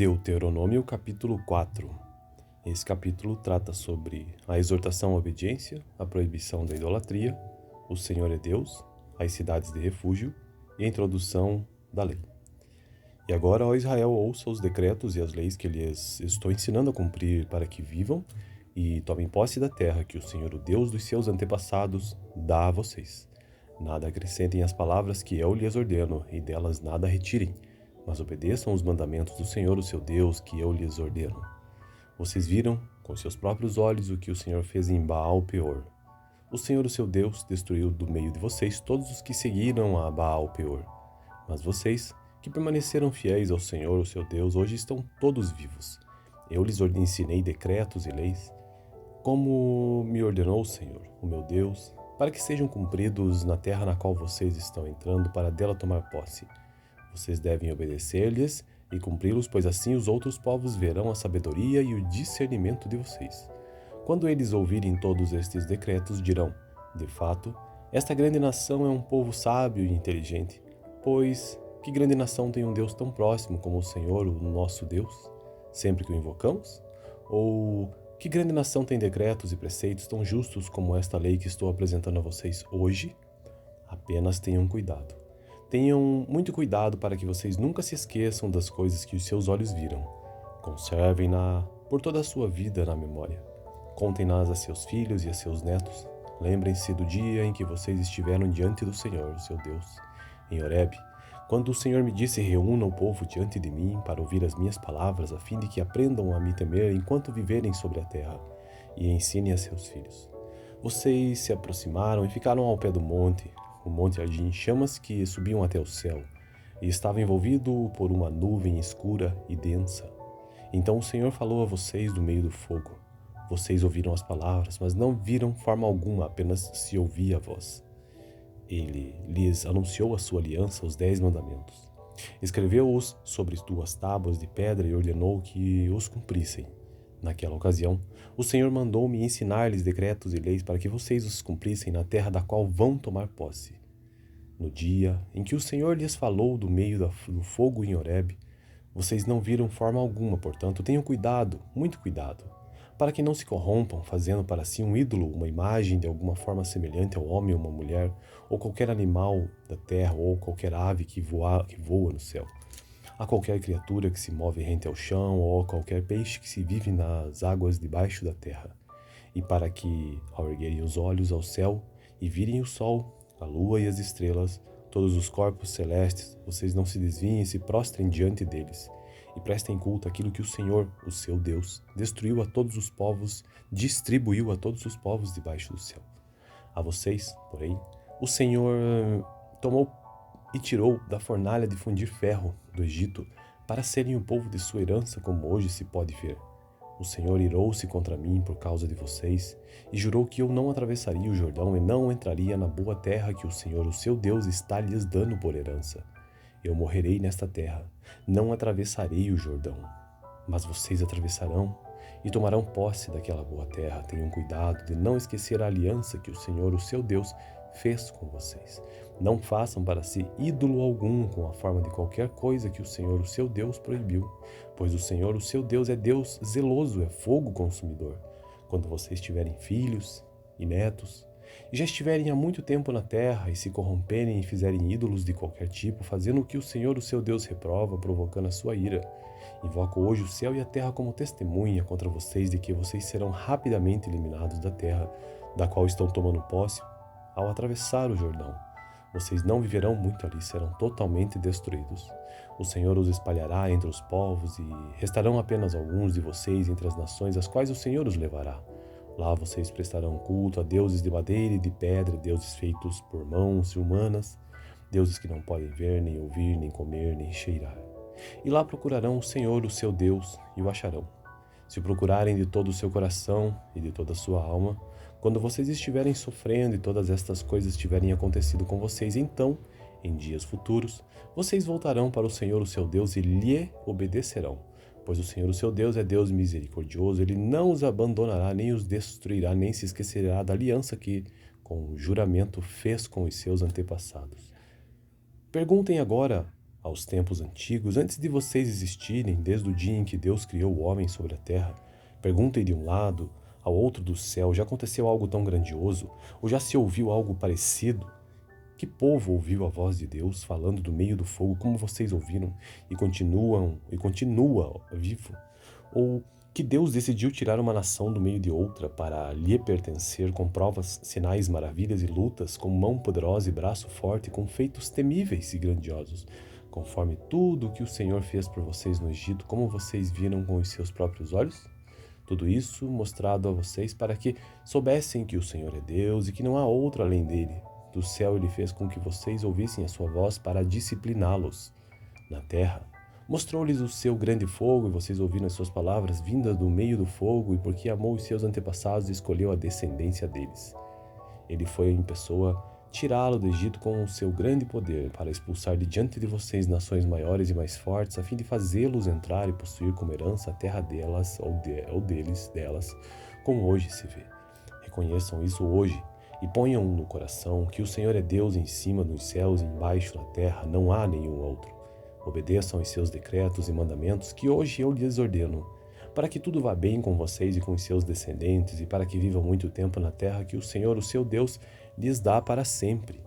Deuteronômio capítulo 4. Esse capítulo trata sobre a exortação à obediência, a proibição da idolatria, o Senhor é Deus, as cidades de refúgio e a introdução da lei. E agora, ó Israel, ouça os decretos e as leis que lhes estou ensinando a cumprir para que vivam e tomem posse da terra que o Senhor, o Deus dos seus antepassados, dá a vocês. Nada acrescentem às palavras que eu lhes ordeno e delas nada retirem, mas obedeçam os mandamentos do Senhor, o seu Deus, que eu lhes ordeno. Vocês viram com seus próprios olhos o que o Senhor fez em Baal-Peor. O Senhor, o seu Deus, destruiu do meio de vocês todos os que seguiram a Baal-Peor. Mas vocês, que permaneceram fiéis ao Senhor, o seu Deus, hoje estão todos vivos. Eu lhes ensinei decretos e leis, como me ordenou o Senhor, o meu Deus, para que sejam cumpridos na terra na qual vocês estão entrando para dela tomar posse. Vocês devem obedecer-lhes e cumpri-los, pois assim os outros povos verão a sabedoria e o discernimento de vocês. Quando eles ouvirem todos estes decretos, dirão: de fato, esta grande nação é um povo sábio e inteligente. Pois que grande nação tem um Deus tão próximo como o Senhor, o nosso Deus, sempre que o invocamos? Ou que grande nação tem decretos e preceitos tão justos como esta lei que estou apresentando a vocês hoje? Apenas tenham cuidado. Tenham muito cuidado para que vocês nunca se esqueçam das coisas que os seus olhos viram. Conservem-na por toda a sua vida na memória. Contem-nas a seus filhos e a seus netos. Lembrem-se do dia em que vocês estiveram diante do Senhor, seu Deus, em Horebe, quando o Senhor me disse: reúna o povo diante de mim para ouvir as minhas palavras, a fim de que aprendam a me temer enquanto viverem sobre a terra, e ensinem a seus filhos. Vocês se aproximaram e ficaram ao pé do monte. O monte ardia em chamas que subiam até o céu, e estava envolvido por uma nuvem escura e densa. Então o Senhor falou a vocês do meio do fogo. Vocês ouviram as palavras, mas não viram forma alguma, apenas se ouvia a voz. Ele lhes anunciou a sua aliança, os 10 mandamentos. Escreveu-os sobre 2 tábuas de pedra e ordenou que os cumprissem. Naquela ocasião, o Senhor mandou-me ensinar-lhes decretos e leis para que vocês os cumprissem na terra da qual vão tomar posse. No dia em que o Senhor lhes falou do meio do fogo em Horebe, vocês não viram forma alguma, portanto, tenham cuidado, muito cuidado, para que não se corrompam, fazendo para si um ídolo, uma imagem de alguma forma semelhante ao homem ou uma mulher, ou qualquer animal da terra, ou qualquer ave que voa no céu. A qualquer criatura que se move rente ao chão, ou a qualquer peixe que se vive nas águas debaixo da terra. E para que, ao erguerem os olhos ao céu e virem o sol, a lua e as estrelas, todos os corpos celestes, vocês não se desviem e se prostrem diante deles, e prestem culto àquilo que o Senhor, o seu Deus, distribuiu a todos os povos debaixo do céu. A vocês, porém, o Senhor tomou e tirou da fornalha de fundir ferro do Egito, para serem o povo de sua herança, como hoje se pode ver. O Senhor irou-se contra mim por causa de vocês, e jurou que eu não atravessaria o Jordão e não entraria na boa terra que o Senhor, o seu Deus, está lhes dando por herança. Eu morrerei nesta terra, não atravessarei o Jordão. Mas vocês atravessarão e tomarão posse daquela boa terra. Tenham cuidado de não esquecer a aliança que o Senhor, o seu Deus, fez com vocês. Não façam para si ídolo algum com a forma de qualquer coisa que o Senhor, o seu Deus, proibiu, pois o Senhor, o seu Deus, é Deus zeloso, é fogo consumidor. Quando vocês tiverem filhos e netos, e já estiverem há muito tempo na terra, e se corromperem e fizerem ídolos de qualquer tipo, fazendo o que o Senhor, o seu Deus, reprova, provocando a sua ira, invoco hoje o céu e a terra como testemunha contra vocês de que vocês serão rapidamente eliminados da terra, da qual estão tomando posse, ao atravessar o Jordão. Vocês não viverão muito ali, serão totalmente destruídos. O Senhor os espalhará entre os povos e restarão apenas alguns de vocês entre as nações às quais o Senhor os levará. Lá vocês prestarão culto a deuses de madeira e de pedra, deuses feitos por mãos humanas, deuses que não podem ver, nem ouvir, nem comer, nem cheirar. E lá procurarão o Senhor, o seu Deus, e o acharão. Se o procurarem de todo o seu coração e de toda a sua alma, quando vocês estiverem sofrendo e todas estas coisas tiverem acontecido com vocês, então, em dias futuros, vocês voltarão para o Senhor, o seu Deus, e lhe obedecerão. Pois o Senhor, o seu Deus, é Deus misericordioso, ele não os abandonará, nem os destruirá, nem se esquecerá da aliança que, com juramento, fez com os seus antepassados. Perguntem agora aos tempos antigos, antes de vocês existirem, desde o dia em que Deus criou o homem sobre a terra. Perguntem de um lado ao outro do céu: já aconteceu algo tão grandioso? Ou já se ouviu algo parecido? Que povo ouviu a voz de Deus falando do meio do fogo, como vocês ouviram, e continua vivo? Ou que Deus decidiu tirar uma nação do meio de outra para lhe pertencer com provas, sinais, maravilhas e lutas, com mão poderosa e braço forte, com feitos temíveis e grandiosos, conforme tudo o que o Senhor fez por vocês no Egito, como vocês viram com os seus próprios olhos? Tudo isso mostrado a vocês para que soubessem que o Senhor é Deus e que não há outro além dele. Do céu ele fez com que vocês ouvissem a sua voz para discipliná-los. Na terra, mostrou-lhes o seu grande fogo, e vocês ouviram as suas palavras vindas do meio do fogo, e porque amou os seus antepassados, escolheu a descendência deles. Ele foi em pessoa tirá-lo do Egito com o seu grande poder, para expulsar de diante de vocês nações maiores e mais fortes, a fim de fazê-los entrar e possuir como herança a terra delas, ou delas, como hoje se vê. Reconheçam isso hoje, e ponham no coração que o Senhor é Deus em cima dos céus e embaixo na terra, não há nenhum outro. Obedeçam aos seus decretos e mandamentos que hoje eu lhes ordeno, para que tudo vá bem com vocês e com os seus descendentes, e para que vivam muito tempo na terra que o Senhor, o seu Deus, lhes dá para sempre.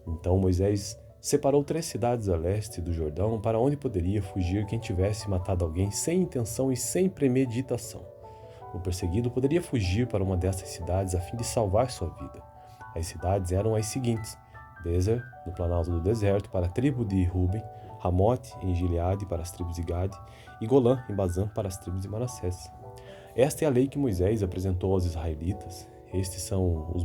Então Moisés separou 3 cidades a leste do Jordão, para onde poderia fugir quem tivesse matado alguém sem intenção e sem premeditação. O perseguido poderia fugir para uma dessas cidades a fim de salvar sua vida. As cidades eram as seguintes: Bezer, no planalto do deserto, para a tribo de Ruben; Ramote, em Gileade, para as tribos de Gade; e Golã, em Bazã, para as tribos de Manassés. Esta é a lei que Moisés apresentou aos israelitas. Estes são os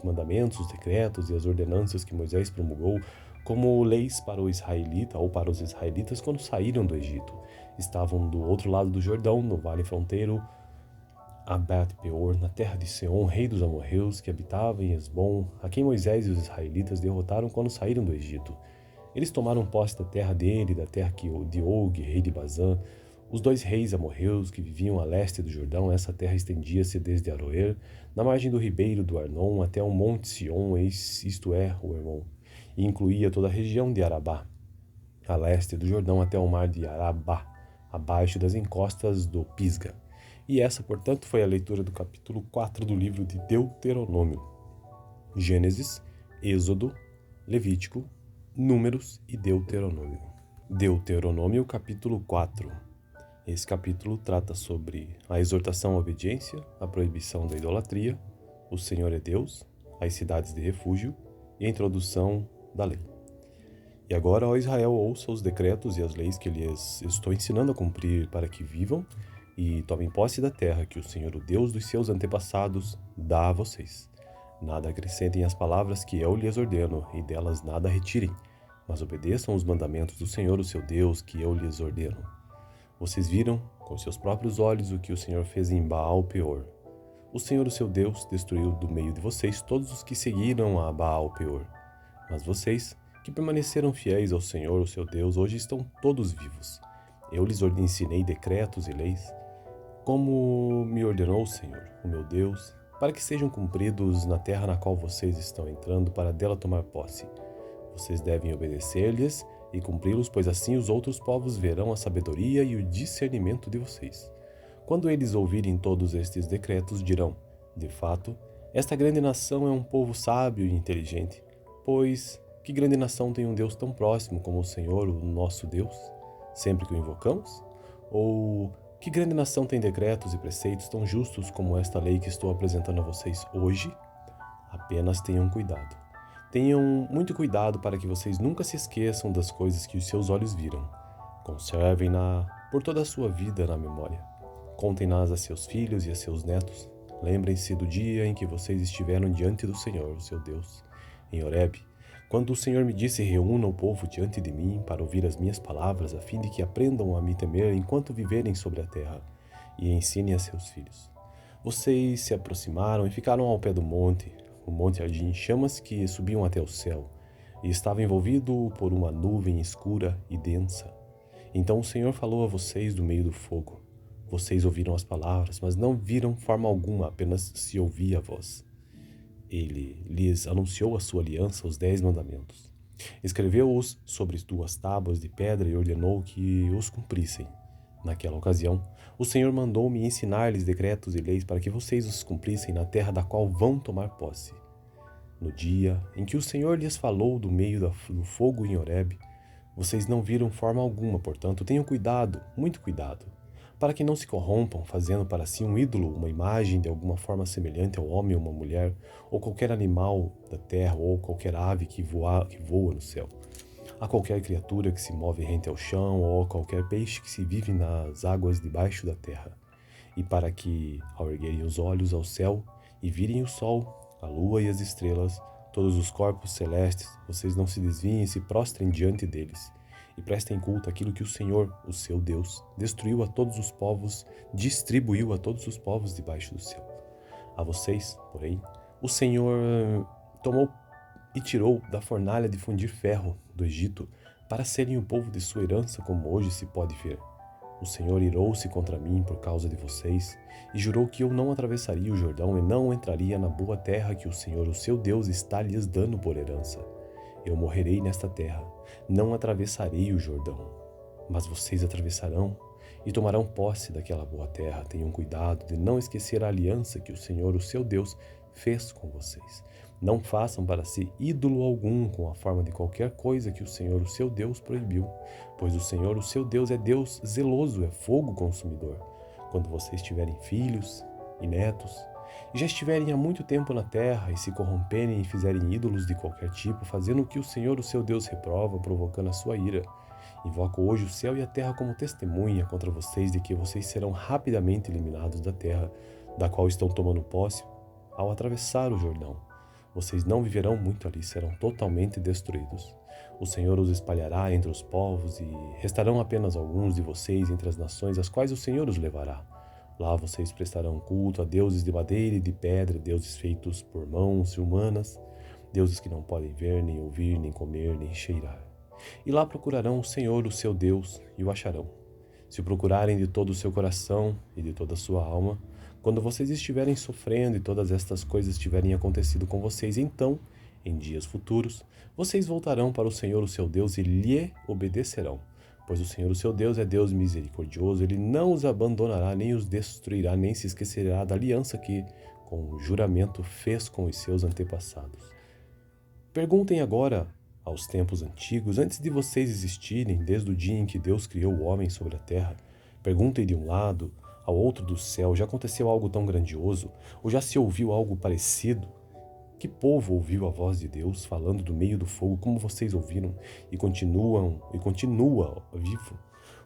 mandamentos, os decretos e as ordenanças que Moisés promulgou como leis para o israelita ou para os israelitas quando saíram do Egito. Estavam do outro lado do Jordão, no vale fronteiro a Bet-peor, na terra de Seom, rei dos amorreus, que habitava em Esbom, a quem Moisés e os israelitas derrotaram quando saíram do Egito. Eles tomaram posse da terra dele, da terra de Og, rei de Bazã, os 2 reis amorreus que viviam a leste do Jordão. Essa terra estendia-se desde Aroer, na margem do ribeiro do Arnon, até o monte Sion, isto é, o Hermon, e incluía toda a região de Arabá, a leste do Jordão até o mar de Arabá, abaixo das encostas do Pisga. E essa, portanto, foi a leitura do capítulo 4 do livro de Deuteronômio. Gênesis, Êxodo, Levítico, Números e Deuteronômio. Deuteronômio, capítulo 4. Esse capítulo trata sobre a exortação à obediência, a proibição da idolatria, o Senhor é Deus, as cidades de refúgio e a introdução da lei. E agora, ó Israel, ouça os decretos e as leis que lhes estou ensinando a cumprir, para que vivam e tomem posse da terra que o Senhor, o Deus dos seus antepassados, dá a vocês. Nada acrescentem às palavras que eu lhes ordeno, e delas nada retirem, mas obedeçam os mandamentos do Senhor, o seu Deus, que eu lhes ordeno. Vocês viram com seus próprios olhos o que o Senhor fez em Baal-peor. O Senhor, o seu Deus, destruiu do meio de vocês todos os que seguiram a Baal-peor. Mas vocês, que permaneceram fiéis ao Senhor, o seu Deus, hoje estão todos vivos. Eu lhes ensinei decretos e leis, como me ordenou o Senhor, o meu Deus, para que sejam cumpridos na terra na qual vocês estão entrando, para dela tomar posse. Vocês devem obedecer-lhes e cumpri-los, pois assim os outros povos verão a sabedoria e o discernimento de vocês. Quando eles ouvirem todos estes decretos, dirão: de fato, esta grande nação é um povo sábio e inteligente. Pois que grande nação tem um Deus tão próximo como o Senhor, o nosso Deus, sempre que o invocamos? Ou que grande nação tem decretos e preceitos tão justos como esta lei que estou apresentando a vocês hoje? Apenas tenham cuidado. Tenham muito cuidado para que vocês nunca se esqueçam das coisas que os seus olhos viram. Conservem-na por toda a sua vida na memória. Contem-nas a seus filhos e a seus netos. Lembrem-se do dia em que vocês estiveram diante do Senhor, o seu Deus, em Horebe, quando o Senhor me disse: reúna o povo diante de mim para ouvir as minhas palavras, a fim de que aprendam a me temer enquanto viverem sobre a terra, e ensinem a seus filhos. Vocês se aproximaram e ficaram ao pé do monte. O monte ardia em chamas que subiam até o céu, e estava envolvido por uma nuvem escura e densa. Então o Senhor falou a vocês do meio do fogo. Vocês ouviram as palavras, mas não viram forma alguma, apenas se ouvia a voz. Ele lhes anunciou a sua aliança, os 10 mandamentos. Escreveu-os sobre 2 tábuas de pedra e ordenou que os cumprissem. Naquela ocasião, o Senhor mandou-me ensinar-lhes decretos e leis para que vocês os cumprissem na terra da qual vão tomar posse. No dia em que o Senhor lhes falou do meio do fogo em Horebe, vocês não viram forma alguma, portanto, tenham cuidado, muito cuidado, para que não se corrompam, fazendo para si um ídolo, uma imagem de alguma forma semelhante ao homem ou uma mulher, ou qualquer animal da terra, ou qualquer ave que voa no céu, a qualquer criatura que se move rente ao chão, ou a qualquer peixe que se vive nas águas debaixo da terra. E para que, ao erguerem os olhos ao céu e virem o sol, a lua e as estrelas, todos os corpos celestes, vocês não se desviem e se prostrem diante deles, e prestem culto àquilo que o Senhor, o seu Deus, distribuiu a todos os povos debaixo do céu. A vocês, porém, o Senhor tomou e tirou da fornalha de fundir ferro do Egito, para serem o povo de sua herança, como hoje se pode ver. O Senhor irou-se contra mim por causa de vocês, e jurou que eu não atravessaria o Jordão e não entraria na boa terra que o Senhor, o seu Deus, está lhes dando por herança. Eu morrerei nesta terra, não atravessarei o Jordão. Mas vocês atravessarão e tomarão posse daquela boa terra. Tenham cuidado de não esquecer a aliança que o Senhor, o seu Deus, fez com vocês. Não façam para si ídolo algum com a forma de qualquer coisa que o Senhor, o seu Deus, proibiu, pois o Senhor, o seu Deus, é Deus zeloso, é fogo consumidor. Quando vocês tiverem filhos e netos, e já estiverem há muito tempo na terra, e se corromperem e fizerem ídolos de qualquer tipo, fazendo o que o Senhor, o seu Deus, reprova, provocando a sua ira, invoco hoje o céu e a terra como testemunha contra vocês de que vocês serão rapidamente eliminados da terra, da qual estão tomando posse, ao atravessar o Jordão. Vocês não viverão muito ali, serão totalmente destruídos. O Senhor os espalhará entre os povos e restarão apenas alguns de vocês entre as nações às quais o Senhor os levará. Lá vocês prestarão culto a deuses de madeira e de pedra, deuses feitos por mãos humanas, deuses que não podem ver, nem ouvir, nem comer, nem cheirar. E lá procurarão o Senhor, o seu Deus, e o acharão. Se o procurarem de todo o seu coração e de toda a sua alma, quando vocês estiverem sofrendo e todas estas coisas tiverem acontecido com vocês, então, em dias futuros, vocês voltarão para o Senhor, o seu Deus, e lhe obedecerão. Pois o Senhor, o seu Deus, é Deus misericordioso, ele não os abandonará, nem os destruirá, nem se esquecerá da aliança que, com o juramento, fez com os seus antepassados. Perguntem agora aos tempos antigos, antes de vocês existirem, desde o dia em que Deus criou o homem sobre a terra. Perguntem de um lado ao outro do céu, já aconteceu algo tão grandioso? Ou já se ouviu algo parecido? Que povo ouviu a voz de Deus falando do meio do fogo, como vocês ouviram, e continua vivo?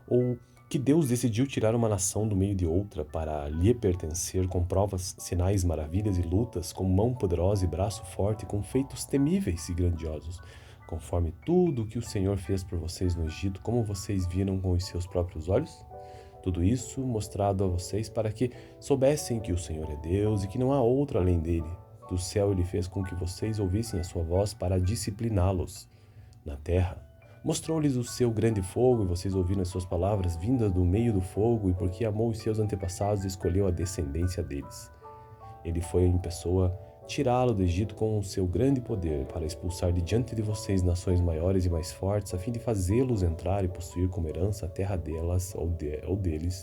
Ou que Deus decidiu tirar uma nação do meio de outra para lhe pertencer com provas, sinais, maravilhas e lutas, com mão poderosa e braço forte, com feitos temíveis e grandiosos, conforme tudo o que o Senhor fez por vocês no Egito, como vocês viram com os seus próprios olhos? Tudo isso mostrado a vocês para que soubessem que o Senhor é Deus e que não há outro além dele. Do céu ele fez com que vocês ouvissem a sua voz para discipliná-los. Na terra, mostrou-lhes o seu grande fogo e vocês ouviram as suas palavras vindas do meio do fogo, e porque amou os seus antepassados, escolheu a descendência deles. Ele foi em pessoa tirá-lo do Egito com o seu grande poder, para expulsar de diante de vocês nações maiores e mais fortes, a fim de fazê-los entrar e possuir como herança a terra delas ou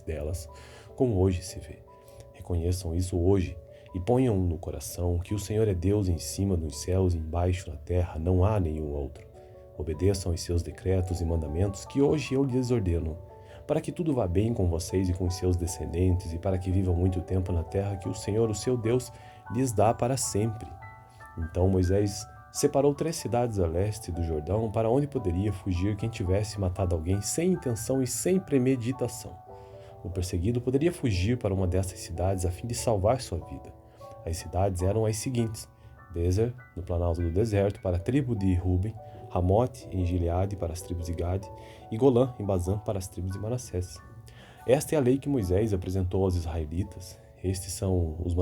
delas, como hoje se vê. Reconheçam isso hoje e ponham no coração que o Senhor é Deus em cima dos céus e embaixo na terra, não há nenhum outro. Obedeçam aos seus decretos e mandamentos que hoje eu lhes ordeno, para que tudo vá bem com vocês e com os seus descendentes, e para que vivam muito tempo na terra que o Senhor, o seu Deus, lhes dá para sempre. Então Moisés separou 3 cidades a leste do Jordão, para onde poderia fugir quem tivesse matado alguém sem intenção e sem premeditação. O perseguido poderia fugir para uma dessas cidades a fim de salvar sua vida. As cidades eram as seguintes: Bezer, no planalto do deserto, para a tribo de Ruben; Ramote, em Gileade, para as tribos de Gade; e Golã, em Bazã, para as tribos de Manassés. Esta é a lei que Moisés apresentou aos israelitas. Estes são os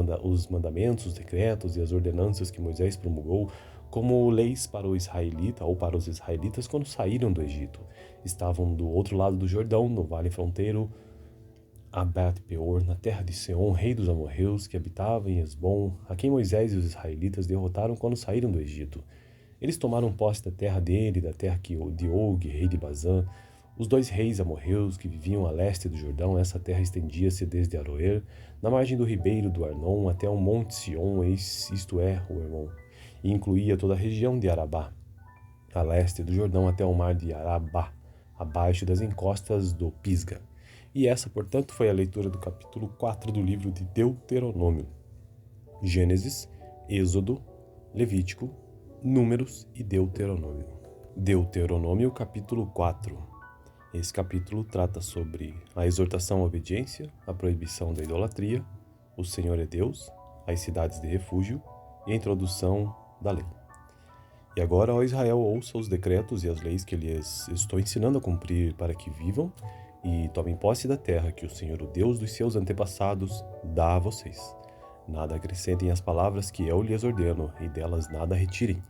mandamentos, os decretos e as ordenanças que Moisés promulgou como leis para o israelita ou para os israelitas quando saíram do Egito. Estavam do outro lado do Jordão, no vale fronteiro a Bet-peor, na terra de Seom, rei dos amorreus, que habitava em Hesbom, a quem Moisés e os israelitas derrotaram quando saíram do Egito. Eles tomaram posse da terra dele, da terra de Og, rei de Bazã, os 2 reis amorreus que viviam a leste do Jordão. Essa terra estendia-se desde Aroer, na margem do ribeiro do Arnon, até o monte Sion, isto é, o Hermon, e incluía toda a região de Arabá, a leste do Jordão até o mar de Arabá, abaixo das encostas do Pisga. E essa, portanto, foi a leitura do capítulo 4 do livro de Deuteronômio. Gênesis, Êxodo, Levítico, Números e Deuteronômio. Deuteronômio, capítulo 4. Esse capítulo trata sobre a exortação à obediência, a proibição da idolatria, o Senhor é Deus, as cidades de refúgio e a introdução da lei. E agora, ó Israel, ouça os decretos e as leis que lhes estou ensinando a cumprir para que vivam e tomem posse da terra que o Senhor, o Deus dos seus antepassados, dá a vocês. Nada acrescentem às palavras que eu lhes ordeno, e delas nada retirem,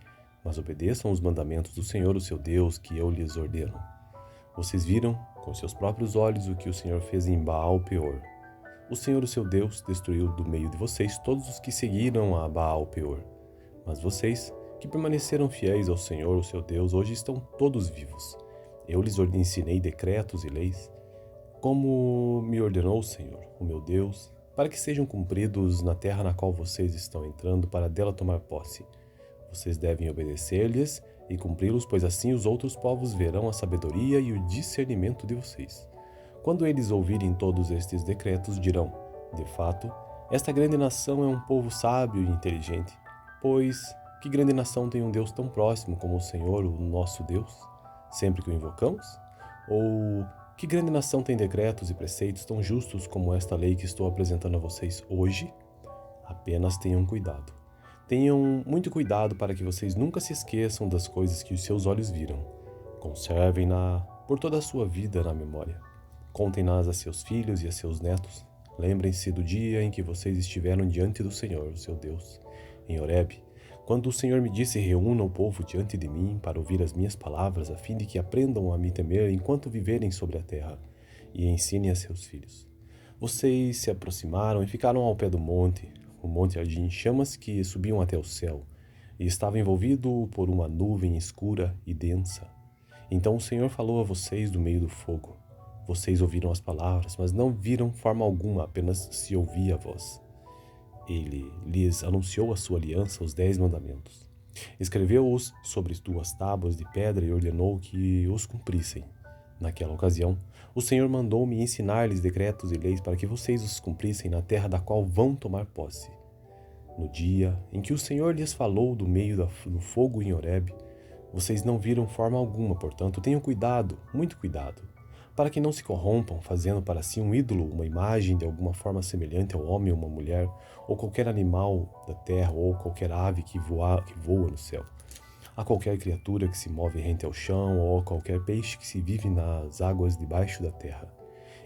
mas obedeçam os mandamentos do Senhor, o seu Deus, que eu lhes ordeno. Vocês viram com seus próprios olhos o que o Senhor fez em Baal-Peor. O Senhor, o seu Deus, destruiu do meio de vocês todos os que seguiram a Baal-Peor. Mas vocês, que permaneceram fiéis ao Senhor, o seu Deus, hoje estão todos vivos. Eu lhes ensinei decretos e leis, como me ordenou o Senhor, o meu Deus, para que sejam cumpridos na terra na qual vocês estão entrando para dela tomar posse. Vocês devem obedecer-lhes e cumpri-los, pois assim os outros povos verão a sabedoria e o discernimento de vocês. Quando eles ouvirem todos estes decretos, dirão: de fato, esta grande nação é um povo sábio e inteligente. Pois que grande nação tem um Deus tão próximo como o Senhor, o nosso Deus, sempre que o invocamos? Ou que grande nação tem decretos e preceitos tão justos como esta lei que estou apresentando a vocês hoje? Apenas tenham cuidado. Tenham muito cuidado para que vocês nunca se esqueçam das coisas que os seus olhos viram. Conservem-na por toda a sua vida na memória. Contem-nas a seus filhos e a seus netos. Lembrem-se do dia em que vocês estiveram diante do Senhor, o seu Deus, em Horebe, quando o Senhor me disse: reúna o povo diante de mim para ouvir as minhas palavras, a fim de que aprendam a me temer enquanto viverem sobre a terra, e ensinem a seus filhos. Vocês se aproximaram e ficaram ao pé do monte. O monte ardia em chamas que subiam até o céu, e estava envolvido por uma nuvem escura e densa. Então o Senhor falou a vocês do meio do fogo. Vocês ouviram as palavras, mas não viram forma alguma, apenas se ouvia a voz. Ele lhes anunciou a sua aliança, os 10 mandamentos. Escreveu-os sobre 2 tábuas de pedra e ordenou que os cumprissem. Naquela ocasião, o Senhor mandou-me ensinar-lhes decretos e leis para que vocês os cumprissem na terra da qual vão tomar posse. No dia em que o Senhor lhes falou do meio do fogo em Horebe, vocês não viram forma alguma, portanto, tenham cuidado, muito cuidado, para que não se corrompam, fazendo para si um ídolo, uma imagem de alguma forma semelhante ao homem ou uma mulher, ou qualquer animal da terra, ou qualquer ave que voa no céu, a qualquer criatura que se move rente ao chão, ou a qualquer peixe que se vive nas águas debaixo da terra.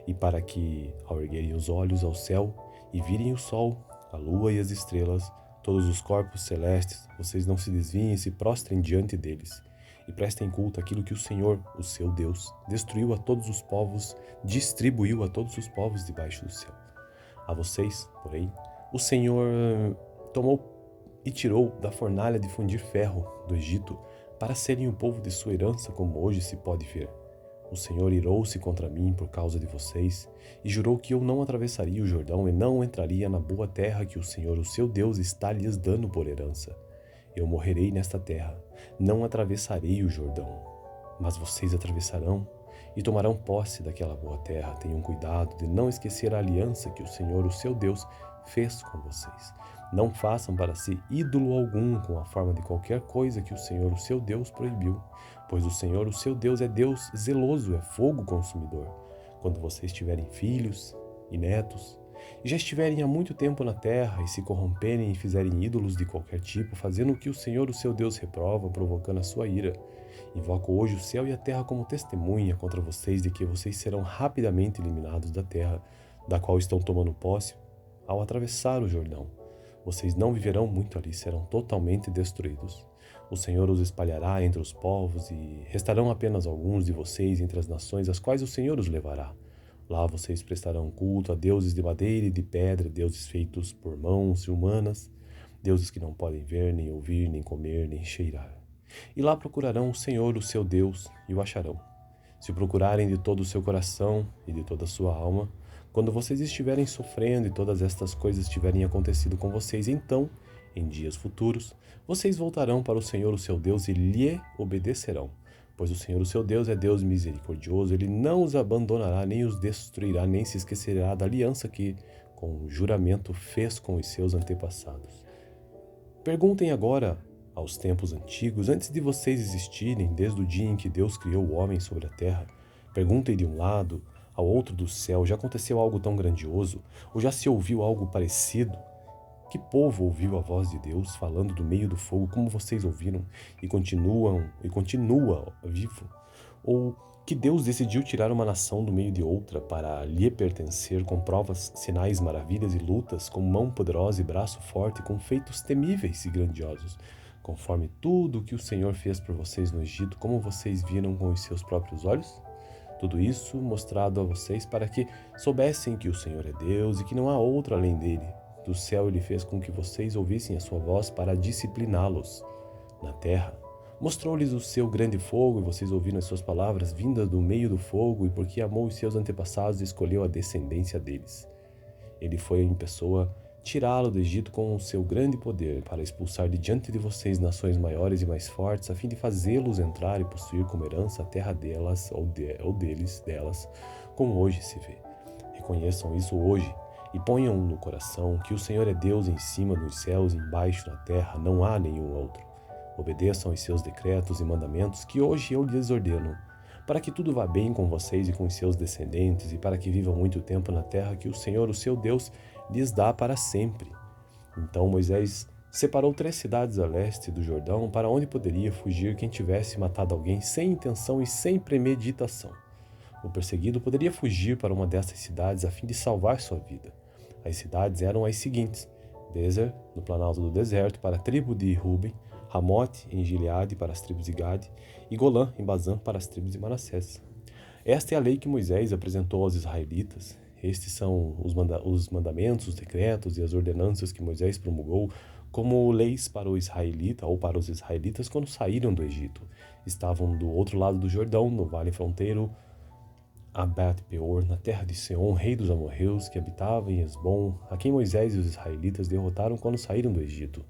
E para que, ao erguerem os olhos ao céu e virem o sol, a lua e as estrelas, todos os corpos celestes, vocês não se desviem e se prostrem diante deles, e prestem culto àquilo que o Senhor, o seu Deus, distribuiu a todos os povos debaixo do céu. A vocês, porém, o Senhor tomou e tirou da fornalha de fundir ferro do Egito, para serem o povo de sua herança, como hoje se pode ver. O Senhor irou-se contra mim por causa de vocês, e jurou que eu não atravessaria o Jordão e não entraria na boa terra que o Senhor, o seu Deus, está lhes dando por herança. Eu morrerei nesta terra, não atravessarei o Jordão. Mas vocês atravessarão e tomarão posse daquela boa terra. Tenham cuidado de não esquecer a aliança que o Senhor, o seu Deus, fez com vocês. Não façam para si ídolo algum com a forma de qualquer coisa que o Senhor, o seu Deus, proibiu, pois o Senhor, o seu Deus, é Deus zeloso, é fogo consumidor. Quando vocês tiverem filhos e netos, e já estiverem há muito tempo na terra, e se corromperem e fizerem ídolos de qualquer tipo, fazendo o que o Senhor, o seu Deus, reprova, provocando a sua ira, invoco hoje o céu e a terra como testemunha contra vocês de que vocês serão rapidamente eliminados da terra, da qual estão tomando posse, ao atravessar o Jordão. Vocês não viverão muito ali, serão totalmente destruídos. O Senhor os espalhará entre os povos, e restarão apenas alguns de vocês entre as nações, as quais o Senhor os levará. Lá vocês prestarão culto a deuses de madeira e de pedra, deuses feitos por mãos humanas, deuses que não podem ver, nem ouvir, nem comer, nem cheirar. e lá procurarão o Senhor, o seu Deus, e o acharão. Se o procurarem de todo o seu coração e de toda a sua alma, quando vocês estiverem sofrendo e todas estas coisas tiverem acontecido com vocês, então, em dias futuros, vocês voltarão para o Senhor, o seu Deus, e lhe obedecerão. Pois o Senhor, o seu Deus, é Deus misericordioso, ele não os abandonará, nem os destruirá, nem se esquecerá da aliança que, com juramento, fez com os seus antepassados. Perguntem agora aos tempos antigos, antes de vocês existirem, desde o dia em que Deus criou o homem sobre a terra. Perguntem de um lado ao outro do céu, já aconteceu algo tão grandioso? Ou já se ouviu algo parecido? Que povo ouviu a voz de Deus falando do meio do fogo, como vocês ouviram, e continua vivo? Ou que Deus decidiu tirar uma nação do meio de outra para lhe pertencer, com provas, sinais, maravilhas e lutas, com mão poderosa e braço forte, com feitos temíveis e grandiosos, conforme tudo o que o Senhor fez por vocês no Egito, como vocês viram com os seus próprios olhos? Tudo isso mostrado a vocês para que soubessem que o Senhor é Deus e que não há outro além dele. Do céu ele fez com que vocês ouvissem a sua voz para discipliná-los. Na terra, mostrou-lhes o seu grande fogo, e vocês ouviram as suas palavras vindas do meio do fogo, e porque amou os seus antepassados, escolheu a descendência deles. Ele foi em pessoa tirá-lo do Egito com o seu grande poder, para expulsar de diante de vocês nações maiores e mais fortes, a fim de fazê-los entrar e possuir como herança a terra delas, ou delas, como hoje se vê. Reconheçam isso hoje, e ponham no coração que o Senhor é Deus em cima dos céus e embaixo na terra, não há nenhum outro. Obedeçam aos seus decretos e mandamentos que hoje eu lhes ordeno, para que tudo vá bem com vocês e com os seus descendentes, e para que vivam muito tempo na terra que o Senhor, o seu Deus, lhes dá para sempre. Então Moisés separou 3 cidades a leste do Jordão, para onde poderia fugir quem tivesse matado alguém sem intenção e sem premeditação. O perseguido poderia fugir para uma dessas cidades a fim de salvar sua vida. As cidades eram as seguintes: Bezer, no planalto do deserto, para a tribo de Ruben; Ramote, em Gileade, para as tribos de Gade; e Golã, em Bazã, para as tribos de Manassés. Esta é a lei que Moisés apresentou aos israelitas. Estes são os mandamentos, os decretos e as ordenanças que Moisés promulgou como leis para o israelita ou para os israelitas quando saíram do Egito. Estavam do outro lado do Jordão, no vale fronteiro a Bet-peor, na terra de Seom, rei dos amorreus, que habitava em Hesbom, a quem Moisés e os israelitas derrotaram quando saíram do Egito.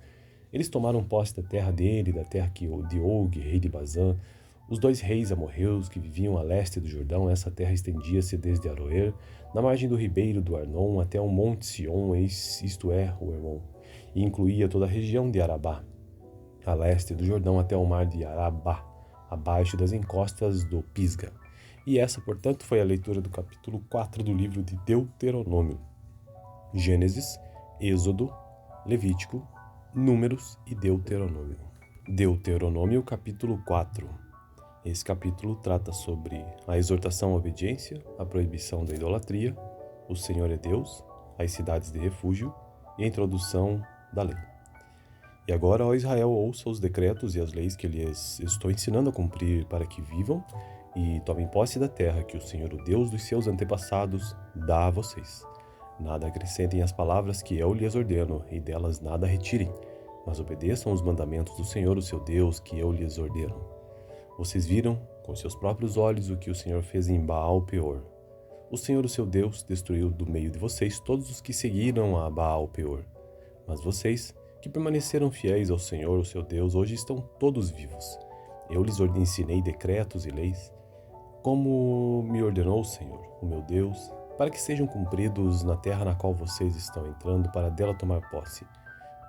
Eles tomaram posse da terra dele, da terra de Og, rei de Bazã, os 2 reis amorreus que viviam a leste do Jordão. Essa terra estendia-se desde Aroer, na margem do ribeiro do Arnon, até o monte Sion, isto é, o Hermon, e incluía toda a região de Arabá, a leste do Jordão até o mar de Arabá, abaixo das encostas do Pisga. E essa, portanto, foi a leitura do capítulo 4 do livro de Deuteronômio. Gênesis, Êxodo, Levítico, Números e Deuteronômio. Deuteronômio, capítulo 4. Esse capítulo trata sobre a exortação à obediência, a proibição da idolatria, o Senhor é Deus, as cidades de refúgio e a introdução da lei. E agora, ó Israel, ouça os decretos e as leis que lhes estou ensinando a cumprir para que vivam e tomem posse da terra que o Senhor, o Deus dos seus antepassados, dá a vocês. Nada acrescentem às palavras que eu lhes ordeno, e delas nada retirem, mas obedeçam os mandamentos do Senhor, o seu Deus, que eu lhes ordeno. Vocês viram com seus próprios olhos o que o Senhor fez em Baal-peor. O Senhor, o seu Deus, destruiu do meio de vocês todos os que seguiram a Baal-peor. Mas vocês, que permaneceram fiéis ao Senhor, o seu Deus, hoje estão todos vivos. Eu lhes ensinei decretos e leis, como me ordenou o Senhor, o meu Deus, para que sejam cumpridos na terra na qual vocês estão entrando para dela tomar posse.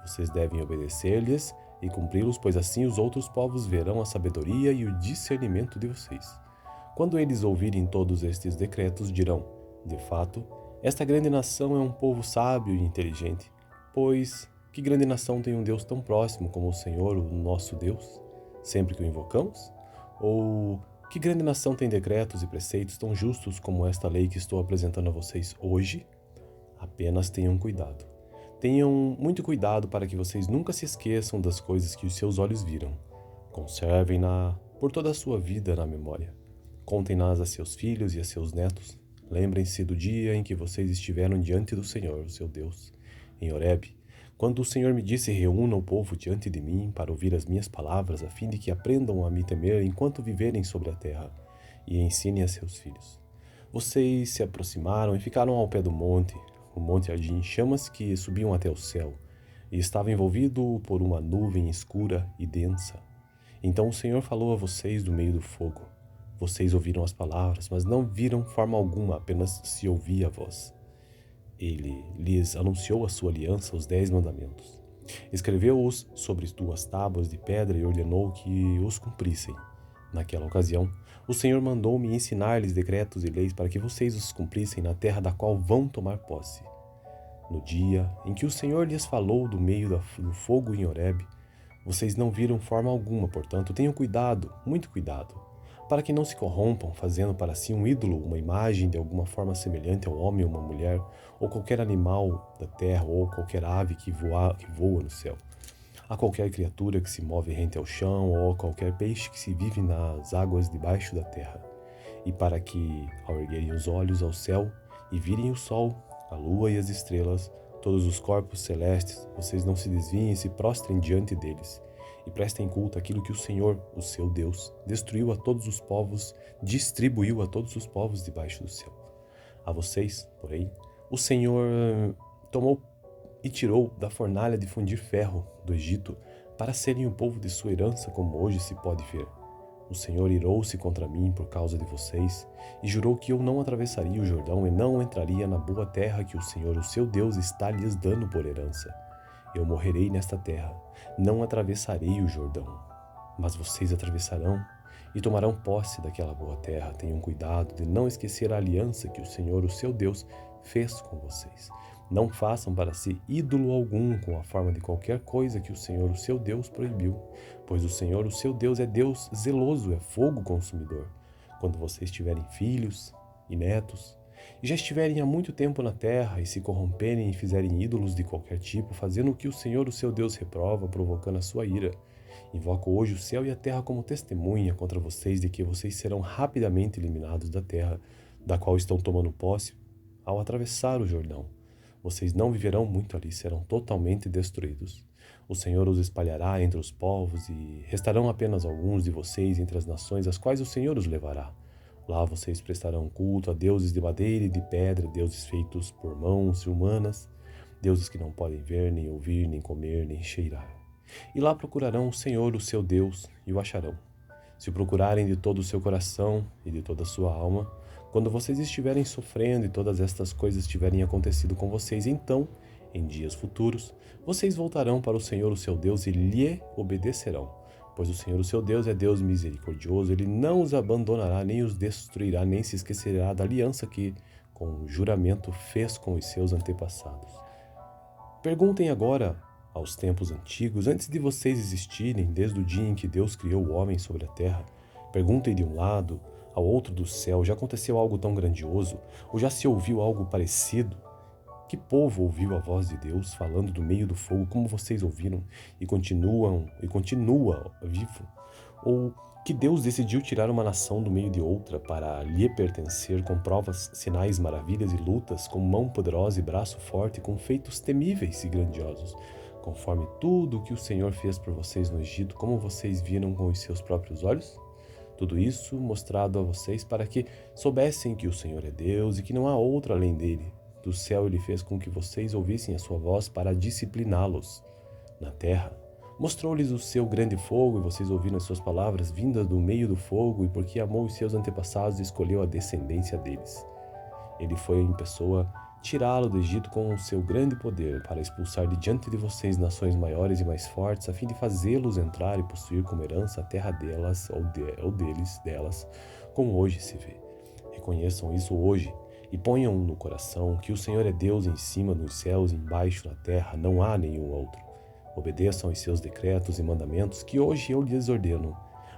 Vocês devem obedecer-lhes e cumpri-los, pois assim os outros povos verão a sabedoria e o discernimento de vocês. Quando eles ouvirem todos estes decretos, dirão: de fato, esta grande nação é um povo sábio e inteligente. Pois que grande nação tem um Deus tão próximo como o Senhor, o nosso Deus, sempre que o invocamos? Ou que grande nação tem decretos e preceitos tão justos como esta lei que estou apresentando a vocês hoje? Apenas tenham cuidado. Tenham muito cuidado para que vocês nunca se esqueçam das coisas que os seus olhos viram. Conservem-na por toda a sua vida na memória. Contem-nas a seus filhos e a seus netos. Lembrem-se do dia em que vocês estiveram diante do Senhor, o seu Deus, em Horebe, Quando o Senhor me disse: reúna o povo diante de mim para ouvir as minhas palavras, a fim de que aprendam a me temer enquanto viverem sobre a terra, e ensinem a seus filhos. Vocês se aproximaram e ficaram ao pé do monte. O monte ardia em chamas que subiam até o céu, e estava envolvido por uma nuvem escura e densa. Então o Senhor falou a vocês do meio do fogo. Vocês ouviram as palavras, mas não viram forma alguma, apenas se ouvia a voz. Ele lhes anunciou a sua aliança, os 10 mandamentos. Escreveu-os sobre 2 tábuas de pedra e ordenou que os cumprissem. Naquela ocasião, o Senhor mandou-me ensinar-lhes decretos e leis para que vocês os cumprissem na terra da qual vão tomar posse. No dia em que o Senhor lhes falou do meio do fogo em Horebe, vocês não viram forma alguma, portanto, tenham cuidado, muito cuidado, para que não se corrompam, fazendo para si um ídolo, uma imagem de alguma forma semelhante ao homem ou uma mulher, ou qualquer animal da terra, ou qualquer ave que voa no céu, a qualquer criatura que se move rente ao chão, ou a qualquer peixe que se vive nas águas debaixo da terra. E para que, ao erguerem os olhos ao céu e virem o sol, a lua e as estrelas, todos os corpos celestes, vocês não se desviem e se prostrem diante deles, e prestem culto àquilo que o Senhor, o seu Deus, distribuiu a todos os povos debaixo do céu. A vocês, porém, o Senhor tomou e tirou da fornalha de fundir ferro do Egito, para serem o povo de sua herança, como hoje se pode ver. O Senhor irou-se contra mim por causa de vocês, e jurou que eu não atravessaria o Jordão e não entraria na boa terra que o Senhor, o seu Deus, está lhes dando por herança. Eu morrerei nesta terra, não atravessarei o Jordão. Mas vocês atravessarão e tomarão posse daquela boa terra. Tenham cuidado de não esquecer a aliança que o Senhor, o seu Deus, fez com vocês. Não façam para si ídolo algum com a forma de qualquer coisa que o Senhor, o seu Deus, proibiu, pois o Senhor, o seu Deus, é Deus zeloso, é fogo consumidor. Quando vocês tiverem filhos e netos, e já estiverem há muito tempo na terra, e se corromperem e fizerem ídolos de qualquer tipo, fazendo o que o Senhor, o seu Deus, reprova, provocando a sua ira, invoco hoje o céu e a terra como testemunha contra vocês de que vocês serão rapidamente eliminados da terra, da qual estão tomando posse, ao atravessar o Jordão. Vocês não viverão muito ali, serão totalmente destruídos. O Senhor os espalhará entre os povos e restarão apenas alguns de vocês entre as nações às quais o Senhor os levará. Lá vocês prestarão culto a deuses de madeira e de pedra, deuses feitos por mãos humanas, deuses que não podem ver, nem ouvir, nem comer, nem cheirar. E lá procurarão o Senhor, o seu Deus, e o acharão. Se o procurarem de todo o seu coração e de toda a sua alma, quando vocês estiverem sofrendo e todas estas coisas tiverem acontecido com vocês, então, em dias futuros, vocês voltarão para o Senhor, o seu Deus, e lhe obedecerão. Pois o Senhor, o seu Deus, é Deus misericordioso, ele não os abandonará, nem os destruirá, nem se esquecerá da aliança que, com juramento, fez com os seus antepassados. Perguntem agora aos tempos antigos, antes de vocês existirem, desde o dia em que Deus criou o homem sobre a terra. Perguntem de um lado ao outro do céu, já aconteceu algo tão grandioso? Ou já se ouviu algo parecido? Que povo ouviu a voz de Deus falando do meio do fogo, como vocês ouviram, e continua vivo? Ou que Deus decidiu tirar uma nação do meio de outra para lhe pertencer, com provas, sinais, maravilhas e lutas, com mão poderosa e braço forte, com feitos temíveis e grandiosos, conforme tudo o que o Senhor fez por vocês no Egito, como vocês viram com os seus próprios olhos? Tudo isso mostrado a vocês para que soubessem que o Senhor é Deus e que não há outro além dele. Do céu ele fez com que vocês ouvissem a sua voz para discipliná-los. Na terra, mostrou-lhes o seu grande fogo e vocês ouviram as suas palavras vindas do meio do fogo, e porque amou os seus antepassados, escolheu a descendência deles. Ele foi em pessoa tirá-lo do Egito com o seu grande poder, para expulsar de diante de vocês nações maiores e mais fortes, a fim de fazê-los entrar e possuir como herança a terra delas ou delas, como hoje se vê. Reconheçam isso hoje e ponham no coração que o Senhor é Deus em cima nos céus e embaixo na terra, não há nenhum outro. Obedeçam aos seus decretos e mandamentos que hoje eu lhes ordeno,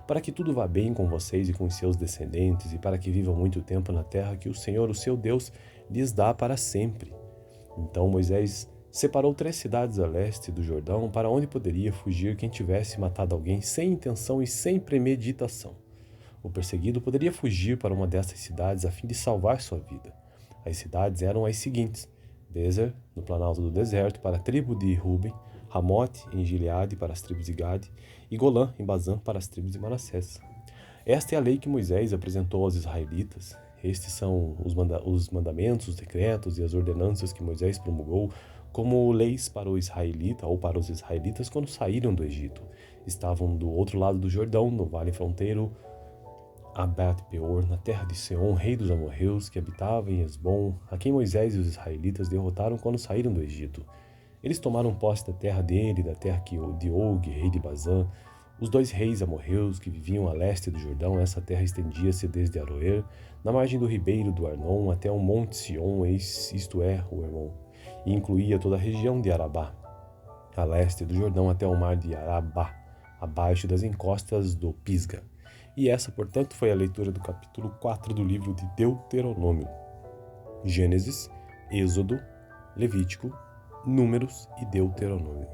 para que tudo vá bem com vocês e com os seus descendentes, e para que vivam muito tempo na terra que o Senhor, o seu Deus, lhes dá para sempre. Então Moisés separou 3 cidades a leste do Jordão, para onde poderia fugir quem tivesse matado alguém sem intenção e sem premeditação. O perseguido poderia fugir para uma dessas cidades a fim de salvar sua vida. As cidades eram as seguintes: Bezer, no planalto do deserto, para a tribo de Ruben, Ramote, em Gileade, para as tribos de Gade, e Golã, em Bazã, para as tribos de Manassés. Esta é a lei que Moisés apresentou aos israelitas. Estes são os mandamentos, os decretos e as ordenanças que Moisés promulgou como leis para o israelita ou para os israelitas quando saíram do Egito. Estavam do outro lado do Jordão, no vale fronteiro, a Bet-peor, na terra de Seom, rei dos amorreus, que habitava em Esbom, a quem Moisés e os israelitas derrotaram quando saíram do Egito. Eles tomaram posse da terra dele, da terra de Og, rei de Bazã, os 2 reis amorreus que viviam a leste do Jordão. Essa terra estendia-se desde Aroer, na margem do ribeiro do Arnon, até o monte Sion, isto é, o Hermon, e incluía toda a região de Arabá, a leste do Jordão até o mar de Arabá, abaixo das encostas do Pisga. E essa, portanto, foi a leitura do capítulo 4 do livro de Deuteronômio. Gênesis, Êxodo, Levítico, Números e Deuteronômio.